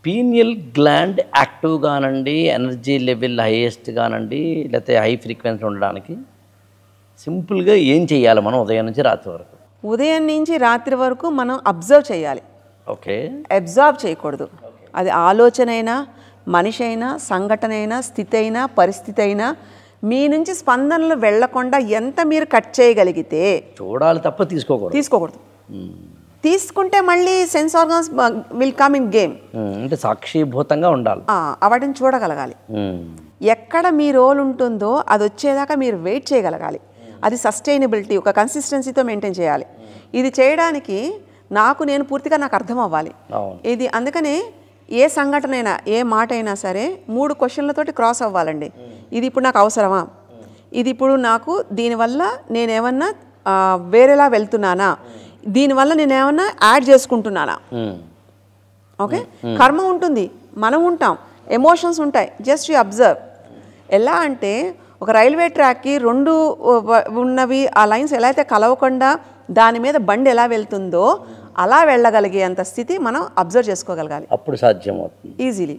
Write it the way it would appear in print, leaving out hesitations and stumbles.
Pineal gland active కానండి, energy level highest కానండి, లేకపోతే హై ఫ్రీక్వెన్సీ ఉండడానికి సింపుల్గా ఏం చేయాలి మనం ఉదయం నుంచి రాత్రి వరకు? ఉదయం నుంచి రాత్రి వరకు మనం అబ్జర్వ్ చేయాలి. ఓకే, అబ్జర్వ్ చేయకూడదు. అది ఆలోచన అయినా, మనిషి అయినా, సంఘటన అయినా, స్థితి అయినా, పరిస్థితి అయినా మీ నుంచి స్పందనలు వెళ్లకుండా ఎంత మీరు కట్ చేయగలిగితే చూడాలి తప్ప తీసుకోకూడదు. తీసుకుంటే మళ్ళీ sense organs will come in game. అంటే సాక్షిభూతంగా ఉండాలి, వాటిని చూడగలగాలి. ఎక్కడ మీ రోల్ ఉంటుందో అది వచ్చేదాకా మీరు వెయిట్ చేయగలగాలి. అది సస్టైనబిలిటీ, ఒక కన్సిస్టెన్సీతో మెయింటైన్ చేయాలి. ఇది చేయడానికి నేను పూర్తిగా నాకు అర్థం అవ్వాలి ఇది. అందుకనే ఏ సంఘటన అయినా, ఏ మాట అయినా సరే 3 క్వశ్చన్లతోటి క్రాస్ అవ్వాలండి. ఇది ఇప్పుడు నాకు అవసరమా, ఇది ఇప్పుడు నాకు దీనివల్ల నేనేమన్నా వేరేలా వెళ్తున్నానా, దీనివల్ల నేనేమన్నా యాడ్ చేసుకుంటున్నానా. ఓకే, కర్మ ఉంటుంది, మనం ఉంటాం, ఎమోషన్స్ ఉంటాయి. Just you observe. ఎలా అంటే ఒక రైల్వే ట్రాక్కి 2 ఉన్నవి ఆ లైన్స్ ఎలా అయితే కలవకుండా దాని మీద బండి ఎలా వెళ్తుందో అలా వెళ్ళగలిగే అంత స్థితి మనం అబ్జర్వ్ చేసుకోగలగాలి. అప్పుడు సాధ్యమవుతుంది ఈజీలీ.